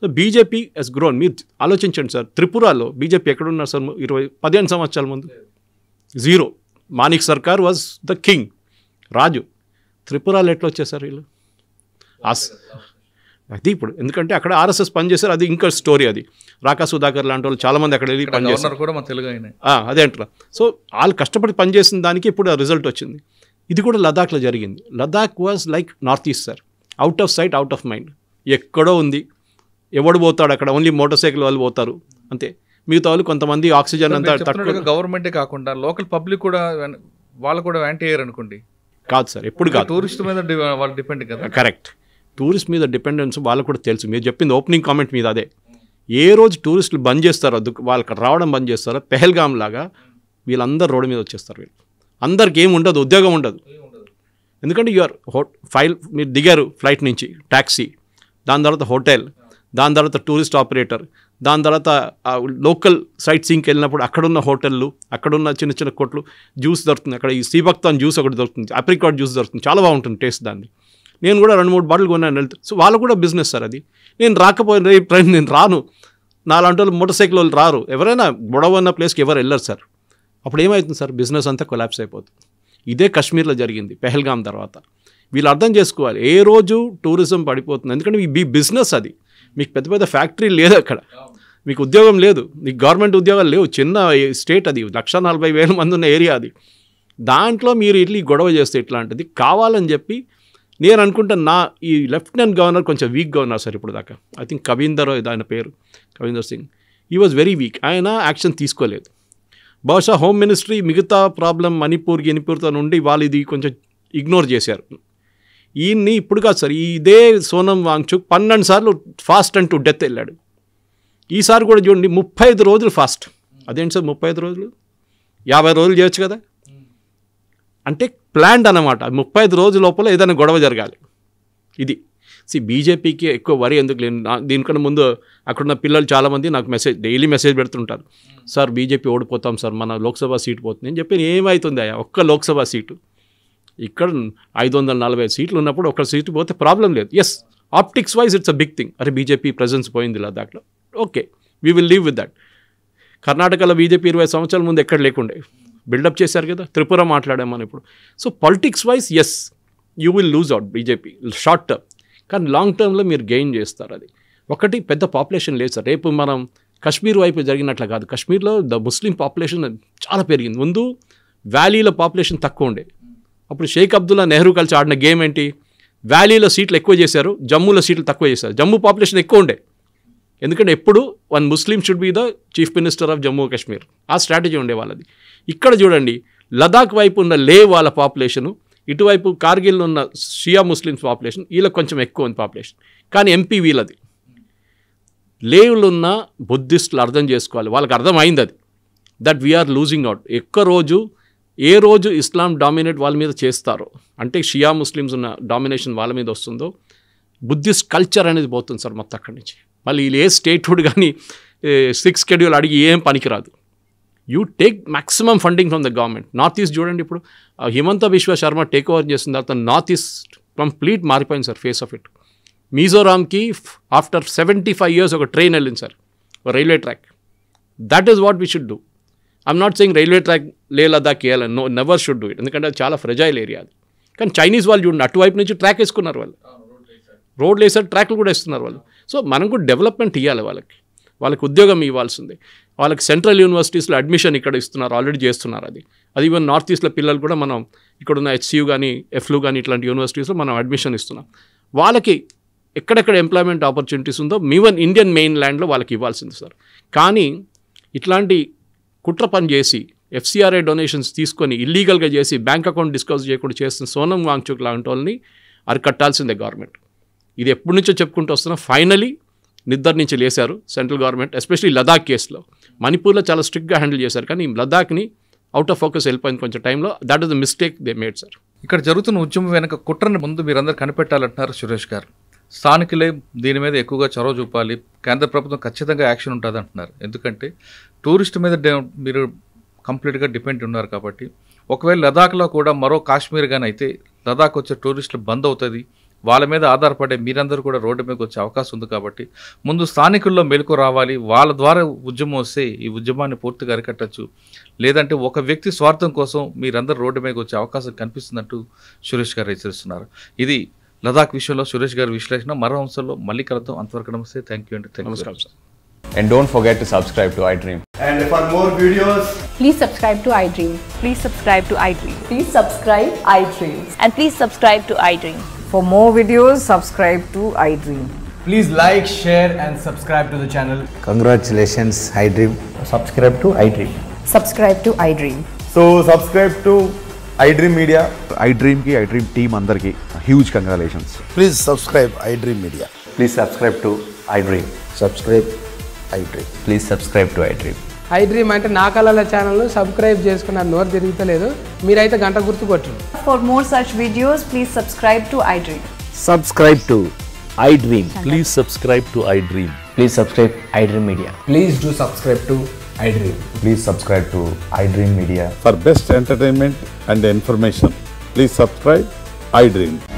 So BJP has grown. మీరు ఆలోచించండి సార్, త్రిపురలో బీజేపీ ఎక్కడున్నారు సార్ 15 సంవత్సరాల ముందు? 0. మానిక్ సర్కార్ వాజ్ ద కింగ్, రాజు. త్రిపురలో ఎట్లా వచ్చేసారు వీళ్ళు? అది ఇప్పుడు ఎందుకంటే అక్కడ ఆర్ఎస్ఎస్ పనిచేశారు, అది ఇంకా స్టోరీ. అది రాకా సుధాకర్ లాంటి వాళ్ళు చాలామంది అక్కడ వెళ్ళి పనిచేస్తారు కూడా, మన తెలుగు అయినా అదే అంటారా. సో వాళ్ళు కష్టపడి పనిచేసిన దానికి ఇప్పుడు రిజల్ట్ వచ్చింది. ఇది కూడా లదాఖ్లో జరిగింది. Ladakh was like north east sir, out of sight out of mind. ఎక్కడో ఉంది, ఎవడు పోతాడు అక్కడ, ఓన్లీ మోటార్ సైకిల్ వాళ్ళు పోతారు అంతే. మిగతా వాళ్ళు కొంతమంది ఆక్సిజన్ అంతా తక్కువ. గవర్నమెంటే కాకుండా లోకల్ పబ్లిక్ కూడా వాళ్ళు కూడా యాంటీ అయ్యారు అనుకోండి. కాదు సార్, ఎప్పుడు కాదు, టూరిస్ట్ మీద వాళ్ళు డిపెండ్ కదా. కరెక్ట్, టూరిస్ట్ మీద డిపెండెన్స్ వాళ్ళకు కూడా తెలుసు. మీరు చెప్పింది ఓపెనింగ్ కామెంట్ మీద అదే. ఏ రోజు టూరిస్టులు బంద్ చేస్తారో వాళ్ళకి రావడం బంద్ చేస్తారో పెహల్గాం లాగా వీళ్ళందరూ రోడ్డు మీద వచ్చేస్తారు. వీళ్ళు అందరికి ఏమి ఉండదు, ఉద్యోగం ఉండదు. ఎందుకంటే మీరు దిగారు ఫ్లైట్ నుంచి, ట్యాక్సీ, దాని తర్వాత హోటల్, దాని తర్వాత టూరిస్ట్ ఆపరేటర్, దాని తర్వాత లోకల్ సైట్ సీయింగ్కి వెళ్ళినప్పుడు అక్కడున్న హోటళ్ళు, అక్కడున్న చిన్న చిన్న కొట్లు, జ్యూస్ దొరుకుతుంది. అక్కడ ఈ సీబక్తాన్ జ్యూస్ ఒకటి దొరుకుతుంది, అప్రికాట్ జ్యూస్ దొరుకుతుంది, చాలా బాగుంటుంది టేస్ట్ దాన్ని. నేను కూడా 2-3 బాటిల్ కొన్నాను వెళ్తే. సో వాళ్ళు కూడా బిజినెస్ సార్ అది. నేను రాకపోయిన ట్రైన్ నేను రాను, నాలాంటి వాళ్ళు మోటార్ సైకిల్ వాళ్ళు రారు, ఎవరైనా గొడవ ఉన్న ప్లేస్కి ఎవరు వెళ్ళరు సార్. అప్పుడు ఏమవుతుంది సార్, బిజినెస్ అంతా కొలాప్స్ అయిపోతుంది. ఇదే కాశ్మీర్లో జరిగింది పెహల్గాం తర్వాత. వీళ్ళు అర్థం చేసుకోవాలి, ఏ రోజు టూరిజం పడిపోతుంది. ఎందుకంటే మీ బిజినెస్ అది, మీకు పెద్ద పెద్ద ఫ్యాక్టరీ లేదు అక్కడ, మీకు ఉద్యోగం లేదు, మీకు గవర్నమెంట్ ఉద్యోగాలు లేవు, చిన్న స్టేట్ అది, 140,000 మంది ఉన్న ఏరియా అది. దాంట్లో మీరు ఇట్లా గొడవ చేస్తే ఇట్లాంటిది కావాలని చెప్పి నేను అనుకుంటా. ఈ లెఫ్టినెంట్ గవర్నర్ కొంచెం వీక్గా ఉన్నారు సార్ ఇప్పుడు దాకా. ఐ థింక్ కవీందర్ ఆయన పేరు, కవీందర్ సింగ్, ఈ వాజ్ వెరీ వీక్. ఆయన యాక్షన్ తీసుకోలేదు. బహుశా హోమ్ మినిస్ట్రీ మిగతా ప్రాబ్లం గినిపూర్తో నుండి వాళ్ళు ఇది కొంచెం ఇగ్నోర్ చేశారు. ఈయన్ని ఇప్పుడు కాదు సార్, ఇదే సోనం వాంగ్చుక్ 12 సార్లు ఫాస్ట్ అండ్ టు డెత్ వెళ్ళాడు. ఈసారి కూడా చూడండి 35 రోజులు ఫాస్ట్. అదేంటి సార్ 35 రోజులు, 50 రోజులు చేయొచ్చు కదా. అంటే ప్లాన్డ్ అన్నమాట. 35 రోజుల లోపల ఏదైనా గొడవ జరగాలి. ఇది బీజేపీకి ఎక్కువ వరి ఎందుకు లేని. దీనికన్నా ముందు అక్కడున్న పిల్లలు చాలామంది నాకు డైలీ మెసేజ్ పెడుతుంటారు, సార్ బీజేపీ ఓడిపోతాం సార్, మన లోక్సభ సీటు పోతుంది. నేను చెప్పి ఏమవుతుంది అయ్యా, ఒక్క లోక్సభ సీటు, ఇక్కడ 540 సీట్లు ఉన్నప్పుడు ఒక సీటు పోతే ప్రాబ్లం లేదు. Yes, optics wise it's a big thing. అరే బీజేపీ ప్రెజెన్స్ పోయింది లదాఖ్లో, okay, we will leave with that. కర్ణాటకలో బీజేపీ 20 సంవత్సరాల ముందు ఎక్కడ లేకుండే, బిల్డప్ చేశారు కదా. త్రిపుర మాట్లాడాం మనం ఇప్పుడు. So politics wise yes, you will lose out BJP short term, కానీ లాంగ్ టర్మ్లో మీరు గెయిన్ చేస్తారు. అది ఒకటి, పెద్ద పాపులేషన్ లేదు సార్. రేపు మనం కశ్మీర్ వైపు జరిగినట్లు కాదు, కశ్మీర్లో ముస్లిం పాపులేషన్ చాలా పెరిగింది. ముందు వ్యాలీలో పాపులేషన్ తక్కువ ఉండే. అప్పుడు షేక్ అబ్దుల్లా నెహ్రూ కలిసి ఆడిన గేమ్ ఏంటి, వ్యాలీలో సీట్లు ఎక్కువ చేశారు, జమ్మూలో సీట్లు తక్కువ చేశారు. జమ్మూ పాపులేషన్ ఎక్కువ ఉండే, ఎందుకంటే ఎప్పుడు one Muslim should be the chief minister of Jammu Kashmir, ఆ స్ట్రాటజీ ఉండే వాళ్ళది. ఇక్కడ చూడండి, లదాఖ్ వైపు ఉన్న లే వాళ్ళ పాపులేషను, ఇటువైపు కార్గిల్ ఉన్న షియా ముస్లిమ్స్ పాపులేషన్, వీళ్ళకి కొంచెం ఎక్కువ ఉంది పాపులేషన్. కానీ ఎంపీ వీళ్ళది. లేవులు ఉన్న బుద్ధిస్టులు అర్థం చేసుకోవాలి, వాళ్ళకి అర్థమైంది అది, దట్ వీఆర్ లూజింగ్ అవుట్. ఏ రోజు ఇస్లాం డామినేట్ వాళ్ళ మీద చేస్తారో, అంటే షియా ముస్లిమ్స్ ఉన్న డామినేషన్ వాళ్ళ మీద వస్తుందో, బుద్ధిస్ట్ కల్చర్ అనేది పోతుంది సార్ మొత్తం అక్కడి నుంచి. మళ్ళీ వీళ్ళు ఏ స్టేట్హుడ్ కానీ 6th షెడ్యూల్ అడిగి ఏం పనికిరాదు. You take maximum funding from the government. North east చూడండి, ఇప్పుడు హిమంత బిశ్వ శర్మ టేక్ ఓవర్ చేసిన తర్వాత నార్త్ ఈస్ట్ కంప్లీట్ మారిపోయింది సార్ ఫేస్ ఆఫ్ ఇట్. మిజోరాంకి ఆఫ్టర్ 75 years ఒక ట్రైన్ వెళ్ళింది sir, railway track. That is what we should do. I'm not saying railway track lay Ladakh వేయాలని, no, never should do it, ఎందుకంటే అది చాలా ఫ్రెజైల్ ఏరియా అది. కానీ చైనీస్ వాళ్ళు చూడండి, అటువైపు నుంచి ట్రాక్ వేసుకున్నారు వాళ్ళు, రోడ్లు వేసారు, ట్రాక్లు కూడా వేస్తున్నారు వాళ్ళు. సో మనం కూడా డెవలప్మెంట్ ఇవ్వాలి వాళ్ళకి ఉద్యోగం ఇవ్వాల్సిందే. వాళ్ళకి సెంట్రల్ యూనివర్సిటీస్లో అడ్మిషన్ ఇక్కడ ఇస్తున్నారు, ఆల్రెడీ చేస్తున్నారు. అది ఈవెన్ నార్త్ ఈస్ట్లో పిల్లలు కూడా మనం ఇక్కడున్న HCU కానీ ఎఫ్లు కానీ ఇట్లాంటి యూనివర్సిటీస్లో మనం అడ్మిషన్ ఇస్తున్నాం. వాళ్ళకి ఎక్కడెక్కడ ఎంప్లాయ్మెంట్ ఆపర్చునిటీస్ ఉందో ఈవెన్ ఇండియన్ మెయిన్ ల్యాండ్లో వాళ్ళకి ఇవ్వాల్సింది సార్. కానీ ఇట్లాంటి కుట్ర పని చేసి FCRA డొనేషన్స్ తీసుకొని ఇల్లీగల్గా చేసి బ్యాంక్ అకౌంట్ డిస్క్లోజ్ చేయకుండా చేస్తున్న సోనం వాంగ్చుక్ లాంటి వాళ్ళని అరికట్టాల్సిందే గవర్నమెంట్. ఇది ఎప్పటి నుంచో చెప్పుకుంటూ వస్తున్నా. ఫైనలీ నిద్ర నుంచి లేశారు సెంట్రల్ గవర్నమెంట్, ఎస్పెషలీ లదాఖ్ కేసులో. మణిపూర్లో చాలా స్ట్రిక్ట్గా హ్యాండిల్ చేశారు, కానీ లదాఖ్ని అవుట్ ఆఫ్ ఫోకస్ వెళ్ళిపోయింది కొంచెం టైంలో. That is the mistake they made sir. ఇక్కడ జరుగుతున్న ఉద్యమం వెనక కుట్రని ముందు మీరందరూ కనిపెట్టాలంటున్నారు సురేష్ గారు. స్థానికులే దీని మీద ఎక్కువగా చొరవ చూపాలి, కేంద్ర ప్రభుత్వం ఖచ్చితంగా యాక్షన్ ఉంటుంది అంటున్నారు. ఎందుకంటే టూరిస్ట్ మీద మీరు కంప్లీట్గా డిపెండ్ ఉన్నారు కాబట్టి. ఒకవేళ లదాఖ్లో కూడా మరో కాశ్మీర్ కానీ అయితే లదాఖ్ వచ్చే టూరిస్టులు బంద్ అవుతుంది, వాళ్ళ మీద ఆధారపడే మీరందరూ కూడా రోడ్డు మీదకి వచ్చే అవకాశం ఉంది. కాబట్టి ముందు స్థానికుల్లో మెలకు రావాలి, వాళ్ళ ద్వారా ఉద్యమం వస్తే ఈ ఉద్యమాన్ని పూర్తిగా అరికట్టచ్చు. లేదంటే ఒక వ్యక్తి స్వార్థం కోసం మీరందరూ రోడ్డు మీదకి వచ్చే అవకాశం కనిపిస్తుందంటూ సురేష్ గారు హెచ్చరిస్తున్నారు. ఇది లదాఖ్ విషయంలో సురేష్ గారి విశ్లేషణ. మరో అంశంలో మళ్ళీ కలుద్దాం. అంతవరకు నమస్తే. థ్యాంక్ యూ అండి. నమస్కారం sir. And don't forget to subscribe to iDream. And for more videos, please subscribe to iDream. Please subscribe to iDream. Please subscribe iDream. And please subscribe to iDream. For more videos, subscribe to iDream. please like, share and subscribe to the channel. Congratulations, iDream. Subscribe to iDream. Subscribe to iDream. So subscribe to iDream Media. iDream ki iDream team andarki huge congratulations. Please subscribe iDream Media. Please subscribe to iDream. Subscribe iDream. Please subscribe to iDream. iDream అంటే నా కళల channel subscribe చేసుకున్న నోరు తిరుగుతలేదు మీరైతే గంట గుర్తు కొట్టండి. For more such videos, please subscribe to iDream. Subscribe to iDream. Please subscribe to iDream. Please subscribe iDream Media. Please do subscribe to iDream. Please subscribe to iDream Media. For best entertainment and information, please subscribe iDream.